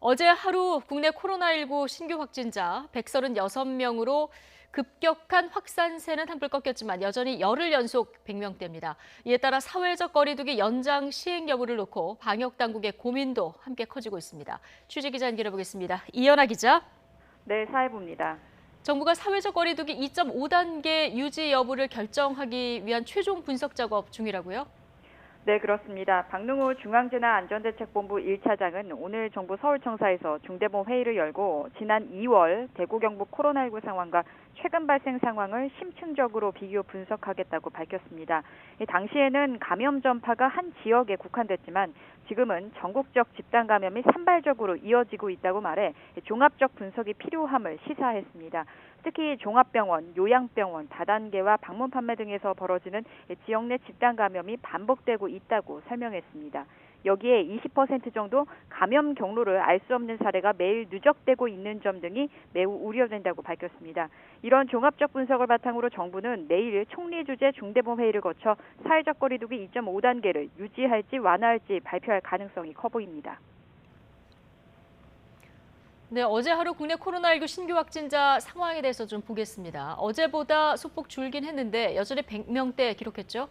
어제 하루 국내 코로나19 신규 확진자 136명으로 급격한 확산세는 한풀 꺾였지만 여전히 열흘 연속 100명대입니다. 이에 따라 사회적 거리두기 연장 시행 여부를 놓고 방역 당국의 고민도 함께 커지고 있습니다. 취재기자 연결해보겠습니다. 이연아 기자. 네, 사회부입니다. 정부가 사회적 거리두기 2.5단계 유지 여부를 결정하기 위한 최종 분석 작업 중이라고요? 네, 그렇습니다. 박능우 중앙재난안전대책본부 1차장은 오늘 정부 서울청사에서 중대본 회의를 열고 지난 2월 대구 경북 코로나19 상황과 최근 발생 상황을 심층적으로 비교 분석하겠다고 밝혔습니다. 당시에는 감염 전파가 한 지역에 국한됐지만 지금은 전국적 집단 감염이 산발적으로 이어지고 있다고 말해 종합적 분석이 필요함을 시사했습니다. 특히 종합병원, 요양병원, 다단계와 방문 판매 등에서 벌어지는 지역 내 집단 감염이 반복되고 있다고 설명했습니다. 여기에 20% 정도 감염 경로를 알 수 없는 사례가 매일 누적되고 있는 점 등이 매우 우려된다고 밝혔습니다. 이런 종합적 분석을 바탕으로 정부는 내일 총리 주재 중대본 회의를 거쳐 사회적 거리두기 2.5단계를 유지할지 완화할지 발표할 가능성이 커 보입니다. 네, 어제 하루 국내 코로나19 신규 확진자 상황에 대해서 좀 보겠습니다. 어제보다 소폭 줄긴 했는데 여전히 100명대 기록했죠?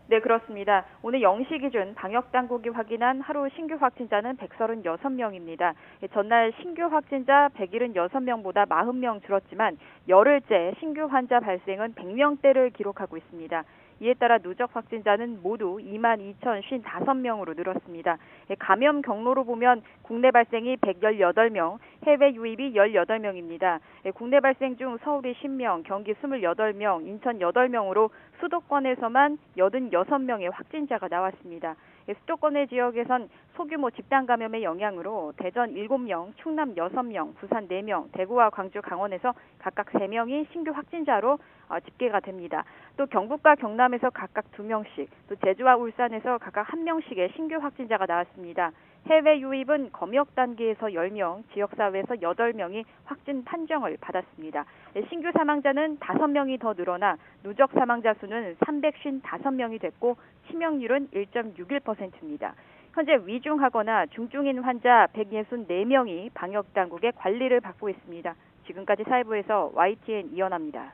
네, 그렇습니다. 오늘 0시 기준 방역당국이 확인한 하루 신규 확진자는 136명입니다. 전날 신규 확진자 176명보다 40명 줄었지만 열흘째 신규 환자 발생은 100명대를 기록하고 있습니다. 이에 따라 누적 확진자는 모두 22,055명으로 늘었습니다. 감염 경로로 보면 국내 발생이 118명, 해외 유입이 18명입니다. 국내 발생 중 서울이 10명, 경기 28명, 인천 8명으로 수도권에서만 86명의 확진자가 나왔습니다. 수도권의 지역에선 소규모 집단 감염의 영향으로 대전 7명, 충남 6명, 부산 4명, 대구와 광주, 강원에서 각각 3명이 신규 확진자로 집계가 됩니다. 또 경북과 경남에서 각각 2명씩, 또 제주와 울산에서 각각 1명씩의 신규 확진자가 나왔습니다. 해외 유입은 검역 단계에서 10명, 지역사회에서 8명이 확진 판정을 받았습니다. 신규 사망자는 5명이 더 늘어나 누적 사망자 수는 355명이 됐고 치명률은 1.61%입니다. 현재 위중하거나 중증인 환자 164명이 방역당국의 관리를 받고 있습니다. 지금까지 사회부에서 YTN 이연아입니다.